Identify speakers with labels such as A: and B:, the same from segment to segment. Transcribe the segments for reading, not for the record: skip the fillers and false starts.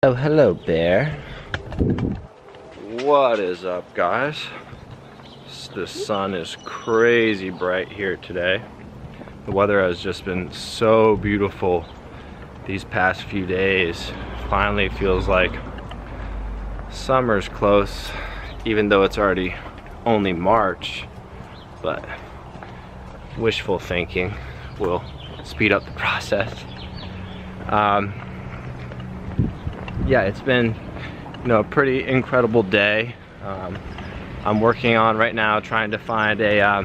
A: Oh, hello, bear. What is up, guys? The sun is crazy bright here today. The weather has just been so beautiful these past few days. Finally feels like summer's close, even though it's already only March. But wishful thinking will speed up the process. Yeah, it's been, a pretty incredible day. I'm working on right now trying to find a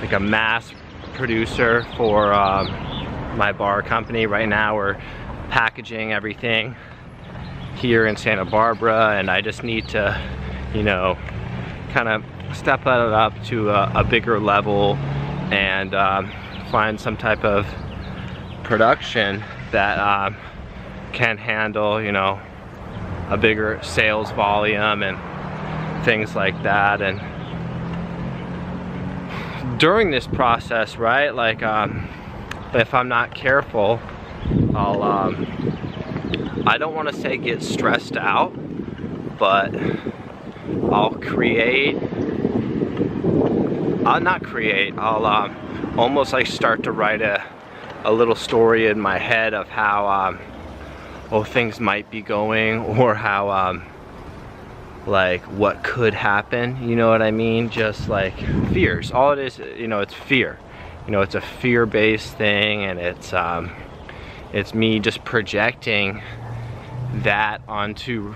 A: like a mass producer for my bar company. Right now we're packaging everything here in Santa Barbara, and I just need to, kind of step it up to a bigger level and find some type of production that can handle, a bigger sales volume and things like that. And during this process, right, like if I'm not careful, I don't want to say get stressed out, but I'll almost like start to write a little story in my head of how things might be going, or how like what could happen, you know what I mean? Just like fears. All it is, it's fear. It's a fear-based thing, and it's me just projecting that onto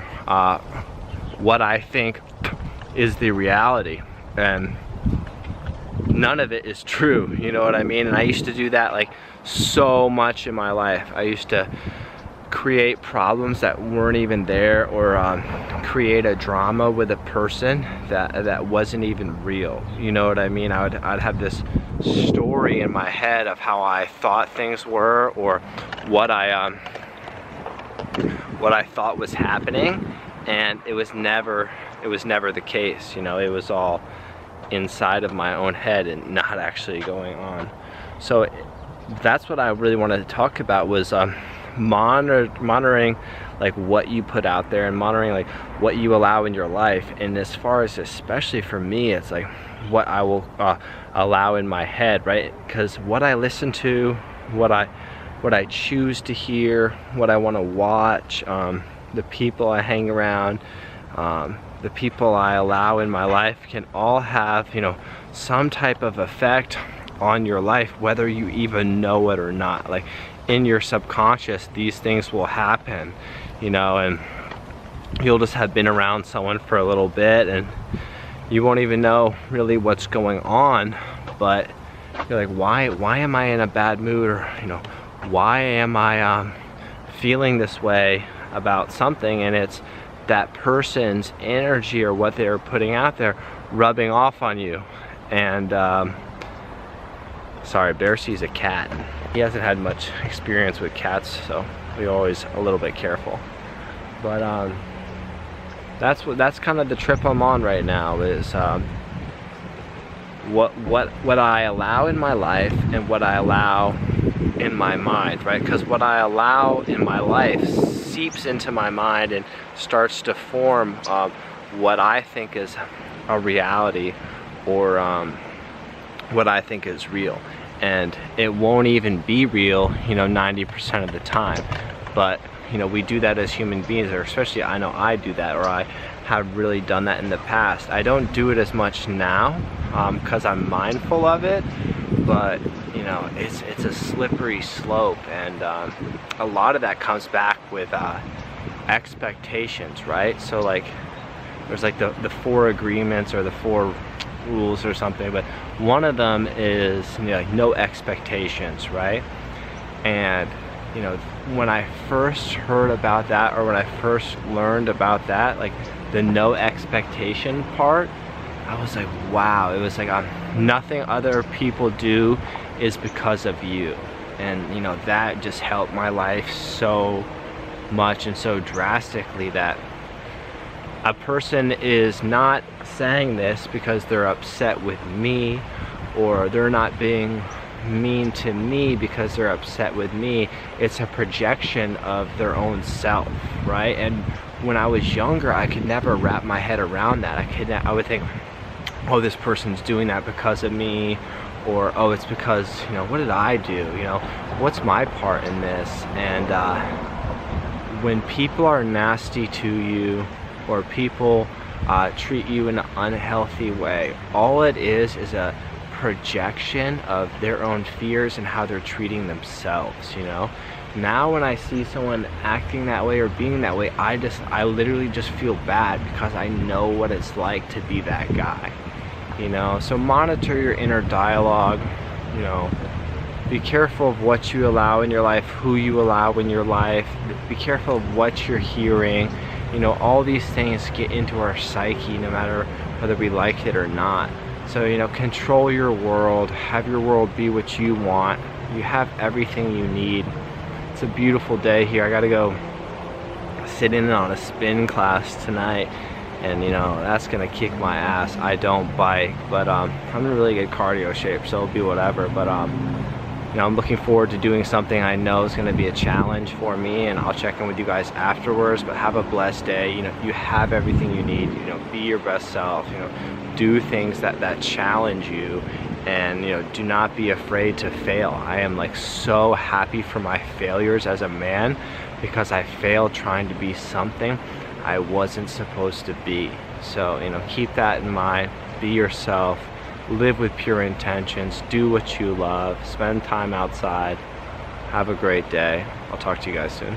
A: what I think is the reality, and none of it is true, you know what I mean? And I used to do that like so much in my life. I used to create problems that weren't even there, or create a drama with a person that wasn't even real, you know what I mean? I'd have this story in my head of how I thought things were, or what I thought was happening, and it was never the case. It was all inside of my own head and not actually going on. So that's what I really wanted to talk about, was monitoring like what you put out there, and monitoring like what you allow in your life. And as far as, especially for me, it's like what I will allow in my head, right? Because what I listen to, what I choose to hear, what I want to watch, the people I hang around, the people I allow in my life can all have, some type of effect on your life, whether you even know it or not. Like in your subconscious, these things will happen, and you'll just have been around someone for a little bit and you won't even know really what's going on, but you're like, why am I in a bad mood? Or why am I feeling this way about something? And it's that person's energy, or what they're putting out there, rubbing off on you. And sorry, Bear sees a cat. He hasn't had much experience with cats, so we're always a little bit careful. But that's kind of the trip I'm on right now, is what I allow in my life and what I allow in my mind, right? Because what I allow in my life seeps into my mind and starts to form what I think is a reality, or what I think is real. And it won't even be real, 90% of the time. But we do that as human beings, or especially I know I do that, or I have really done that in the past. I don't do it as much now because I'm mindful of it, but it's a slippery slope, and a lot of that comes back with expectations, right? So like there's like the 4 agreements, or the 4 rules or something, but one of them is like no expectations, right? And when I first heard about that, or when I first learned about that, like the no expectation part, I was like, wow. It was like nothing other people do is because of you. And that just helped my life so much and so drastically, that a person is not saying this because they're upset with me, or they're not being mean to me because they're upset with me, it's a projection of their own self, right? And when I was younger, I could never wrap my head around that. I would think, oh, this person's doing that because of me, or oh, it's because, you know, what did I do? You know, what's my part in this? And when people are nasty to you, or people treat you in an unhealthy way, all it is a projection of their own fears and how they're treating themselves, you know? Now when I see someone acting that way or being that way, I literally just feel bad because I know what it's like to be that guy, you know? So monitor your inner dialogue, you know? Be careful of what you allow in your life, who you allow in your life. Be careful of what you're hearing. You know, all these things get into our psyche no matter whether we like it or not. So, you know, control your world. Have your world be what you want. You have everything you need. It's a beautiful day here. I gotta go sit in on a spin class tonight. And, you know, that's gonna kick my ass. I don't bike, but I'm in really good cardio shape, so it'll be whatever. But you know, I'm looking forward to doing something I know is going to be a challenge for me, and I'll check in with you guys afterwards. But have a blessed day. You know, you have everything you need. You know, be your best self. You know, do things that challenge you, and, you know, do not be afraid to fail. I am like so happy for my failures as a man, because I failed trying to be something I wasn't supposed to be. So, you know, keep that in mind. Be yourself. Live with pure intentions. Do what you love. Spend time outside. Have a great day. I'll talk to you guys soon.